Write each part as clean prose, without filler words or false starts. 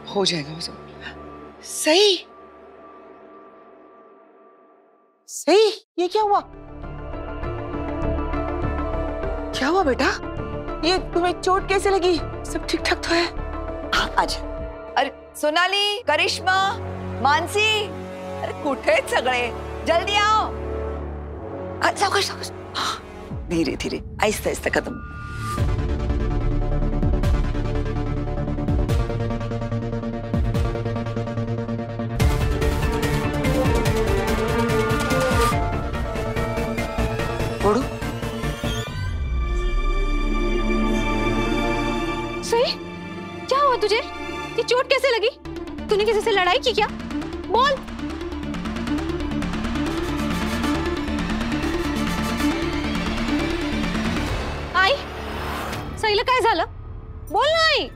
हो जाएगा वो सब। सही सही, ये क्या हुआ? क्या हुआ बेटा? ये तुम्हें चोट कैसे लगी? सब ठीक ठाक तो है? आजा। अरे सोनाली, करिश्मा, मानसी, अरे कुठे आहेत सगळे? जल्दी आओ। सावकाश सावकाश, धीरे धीरे, आहिस्ता आहिस्ता कदम। ओढ़ो। सही, क्या हुआ तुझे? ये चोट कैसे लगी? तूने किसी से लड़ाई की क्या? बोल। आई, सहीला काय झालं? बोल ना आई।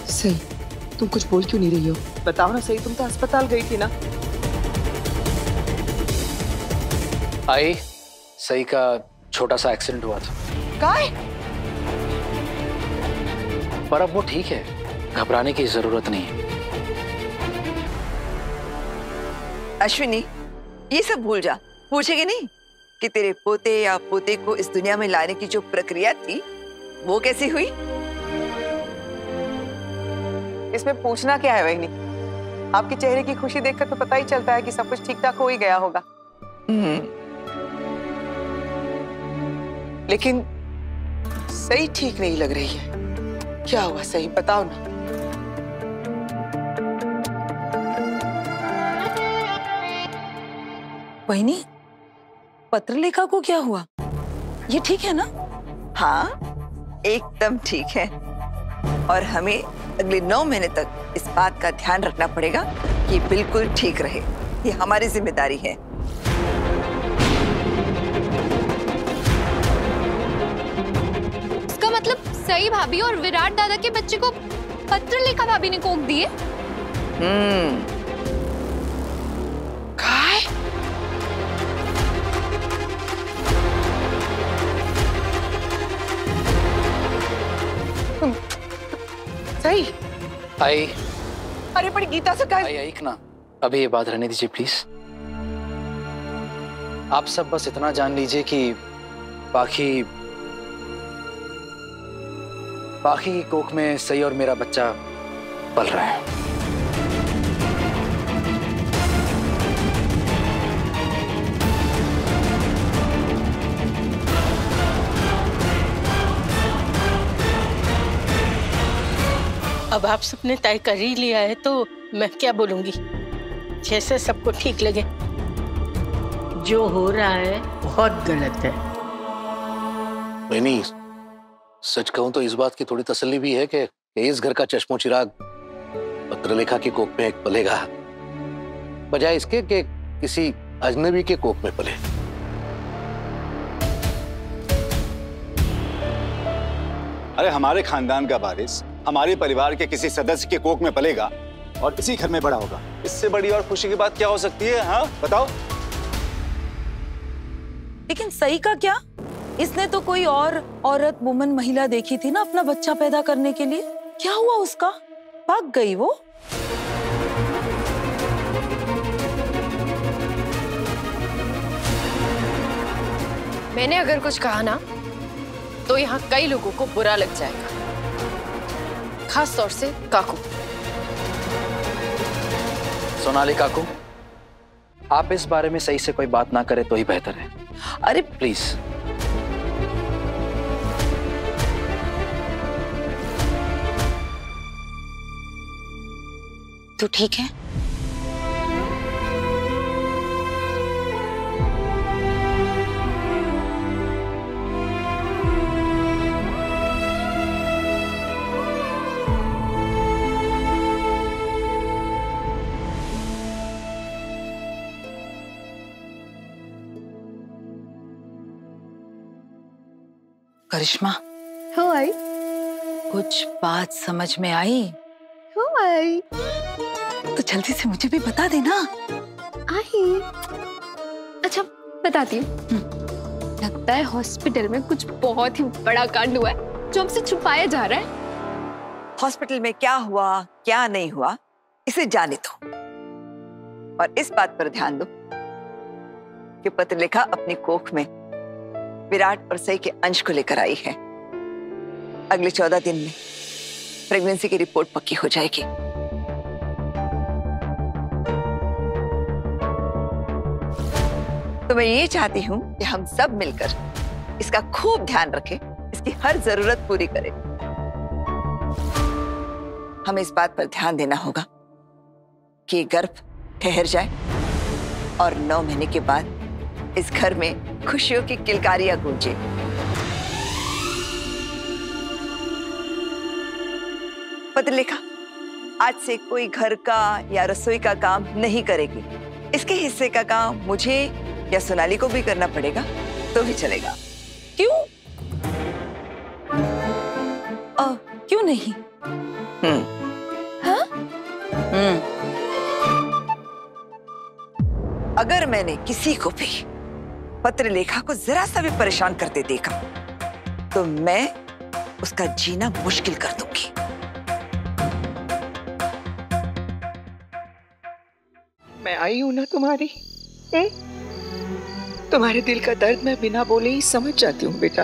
सही, तुम कुछ बोल क्यों नहीं रही हो? बताओ ना सही, तुम तो अस्पताल गई थी ना? आई, सही का छोटा सा एक्सीडेंट हुआ था। काय? पर अब वो ठीक है, घबराने की जरूरत नहीं है। अश्विनी, ये सब भूल जा। पूछेगी नहीं कि तेरे पोते या पोते को इस दुनिया में लाने की जो प्रक्रिया थी वो कैसी हुई? इसमें पूछना क्या है वहीनी? आपके चेहरे की खुशी देखकर तो पता ही चलता है कि सब कुछ ठीक ठाक हो ही गया होगा। लेकिन सही ठीक नहीं लग रही है। क्या हुआ सही, बताओ ना। वहीनी, पत्रलेखा को क्या हुआ? ये ठीक है ना? हाँ, एकदम ठीक है। और हमें अगले 9 महीने तक इस बात का ध्यान रखना पड़ेगा कि बिल्कुल ठीक रहे। ये हमारी जिम्मेदारी है। इसका मतलब सही भाभी और विराट दादा के बच्चे को पत्रलेखा भाभी ने कोख दिए? काय? सही। आई, अरे पर गीता से काय? आई ऐक ना, अभी ये बात रहने दीजिए प्लीज। आप सब बस इतना जान लीजिए कि बाकी की कोख में सही और मेरा बच्चा पल रहा है। अब आप सबने तय कर ही लिया है तो मैं क्या बोलूंगी, जैसे सबको ठीक लगे। जो हो रहा है बहुत गलत है। नहीं, सच कहूं तो इस बात की थोड़ी तसल्ली भी है कि इस घर का चश्मो चिराग पत्रलेखा के कोख में एक पलेगा, बजाय इसके कि किसी अजनबी के कोख में पले। अरे हमारे खानदान का वारिस हमारे परिवार के किसी सदस्य के कोख में पलेगा और इसी घर में बड़ा होगा। इससे बड़ी और खुशी की बात क्या हो सकती है? हाँ बताओ। लेकिन सही का क्या? इसने तो कोई और औरत, वुमन, महिला देखी थी ना अपना बच्चा पैदा करने के लिए। क्या हुआ उसका? भाग गई वो? मैंने अगर कुछ कहा ना तो यहाँ कई लोगों को बुरा लग जाएगा, खास तौर से काकू। सोनाली काकू, आप इस बारे में सही से कोई बात ना करें तो ही बेहतर है। अरे प्लीज। तू ठीक है? करिश्मा, हो आई? कुछ बात समझ में आई? हो आई? तो जल्दी से मुझे भी बता देना। आई। अच्छा बताती हूँ। लगता है हॉस्पिटल में कुछ बहुत ही बड़ा कांड हुआ है जो हमसे छुपाया जा रहा है। हॉस्पिटल में क्या हुआ क्या नहीं हुआ इसे जाने दो, और इस बात पर ध्यान दो कि पत्रलेखा अपनी कोख में विराट और सई के अंश को लेकर आई है। अगले 14 दिन में प्रेगनेंसी की रिपोर्ट पक्की हो जाएगी। तो मैं ये चाहती हूं कि हम सब मिलकर इसका खूब ध्यान रखें, इसकी हर जरूरत पूरी करें। हमें इस बात पर ध्यान देना होगा कि ये गर्भ ठहर जाए और 9 महीने के बाद इस घर में खुशियों की किलकारियां गूंजे। पत्रलेखा आज से कोई घर का या रसोई का काम नहीं करेगी। इसके हिस्से का काम मुझे या सोनाली को भी करना पड़ेगा तो भी चलेगा। क्यों? क्यों नहीं? हाँ? अगर मैंने किसी को भी पत्रलेखा को जरा सा भी परेशान करते देखा तो मैं उसका जीना मुश्किल कर दूंगी। मैं आई हूं ना तुम्हारी, तुम्हारे दिल का दर्द मैं बिना बोले ही समझ जाती हूँ बेटा।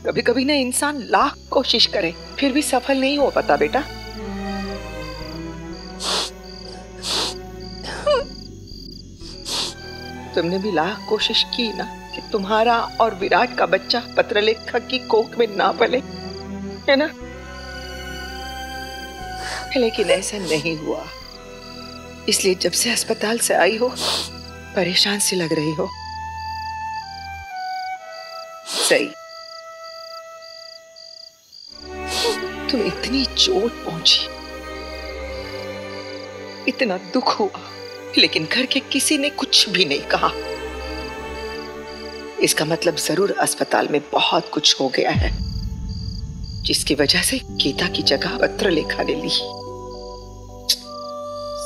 कभी कभी ना इंसान लाख कोशिश करे फिर भी सफल नहीं हो पाता बेटा। तुमने भी लाख कोशिश की ना कि तुम्हारा और विराट का बच्चा पत्रलेखा की कोख में ना पले, है ना? लेकिन ऐसा नहीं हुआ। इसलिए जब से अस्पताल से आई हो परेशान सी लग रही हो। सही, तुम इतनी चोट पहुंची, इतना दुख हुआ, लेकिन घर के किसी ने कुछ भी नहीं कहा। इसका मतलब जरूर अस्पताल में बहुत कुछ हो गया है जिसकी वजह से गीता की जगह पत्रलेखा ने ली।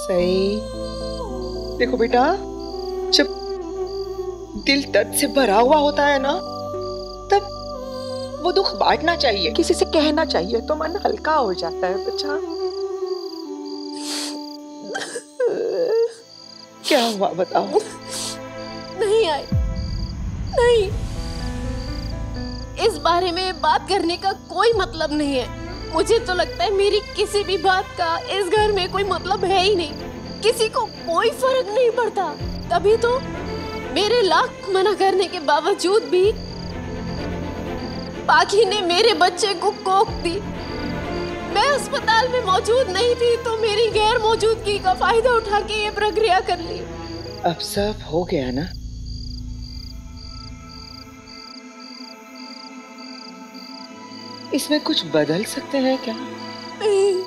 सही, देखो बेटा, जब दिल दर्द से भरा हुआ होता है ना तब वो दुख बांटना चाहिए, किसी से कहना चाहिए तो मन हल्का हो जाता है बच्चा। क्या हुआ बताओ? नहीं आई, नहीं, इस बारे में बात करने का कोई मतलब नहीं है। मुझे तो लगता है मेरी किसी भी बात का इस घर में कोई मतलब है ही नहीं। किसी को कोई फर्क नहीं पड़ता। तभी तो मेरे लाख मना करने के बावजूद भी पाखी ने मेरे बच्चे को कोख दी। मैं अस्पताल में मौजूद नहीं थी तो मेरी गैर मौजूदगी का फायदा उठा के ये प्रक्रिया कर ली। अब सब हो गया ना? इसमें कुछ बदल सकते हैं क्या? नहीं।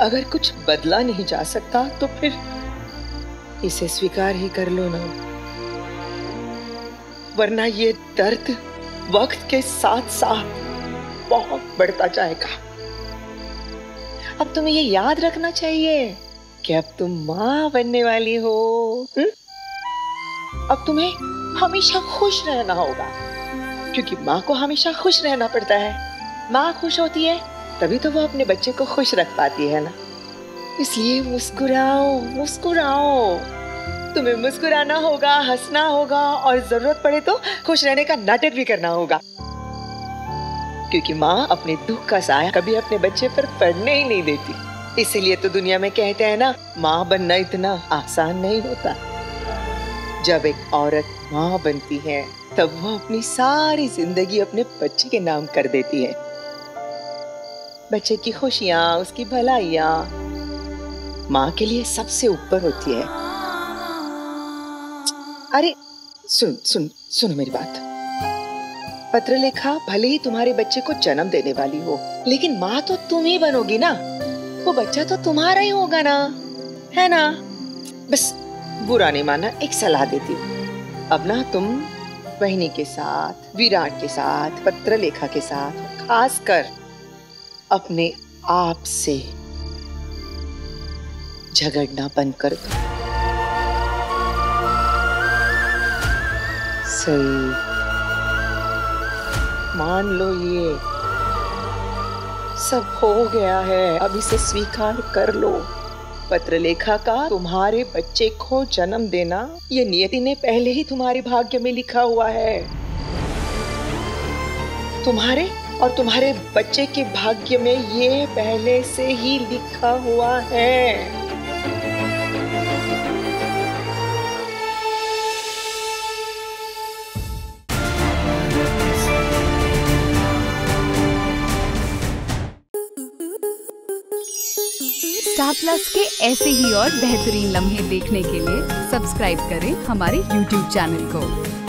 अगर कुछ बदला नहीं जा सकता तो फिर इसे स्वीकार ही कर लो ना, वरना ये दर्द वक्त के साथ साथ बहुत बढ़ता जाएगा। अब तुम्हें ये याद रखना चाहिए कि अब तुम माँ बनने वाली हो। अब तुम्हें हमेशा खुश रहना होगा, क्योंकि माँ को हमेशा खुश रहना पड़ता है। माँ खुश होती है तभी तो वो अपने बच्चे को खुश रख पाती है ना। इसलिए मुस्कुराओ, मुस्कुराओ। तुम्हें मुस्कुराना होगा, हंसना होगा और जरूरत पड़े तो खुश रहने का नाटक भी करना होगा, क्योंकि माँ अपने दुख का साया कभी अपने बच्चे पर पड़ने ही नहीं देती। इसीलिए तो दुनिया में कहते हैं ना, माँ बनना इतना आसान नहीं होता। जब एक औरत माँ बनती है तब वो अपनी सारी जिंदगी अपने बच्चे के नाम कर देती है। बच्चे की खुशियाँ, उसकी भलाइयाँ माँ के लिए सबसे ऊपर होती है। अरे सुनो मेरी बात। पत्रलेखा भले ही तुम्हारे बच्चे को जन्म देने वाली हो, लेकिन माँ तो तुम ही बनोगी ना। वो बच्चा तो तुम्हारा ही होगा ना, है ना? बस बुरा नहीं मानना, एक सलाह देती हूँ। अब ना तुम बहनी के साथ, विराट के साथ, पत्रलेखा के साथ, खासकर अपने आप से झगड़ना बंद कर दो। सही, मान लो ये सब हो गया है, अब इसे स्वीकार कर लो। पत्रलेखा का तुम्हारे बच्चे को जन्म देना ये नियति ने पहले ही तुम्हारे भाग्य में लिखा हुआ है। तुम्हारे और तुम्हारे बच्चे के भाग्य में ये पहले से ही लिखा हुआ है। स्टार प्लस के ऐसे ही और बेहतरीन लम्हे देखने के लिए सब्सक्राइब करें हमारे YouTube चैनल को।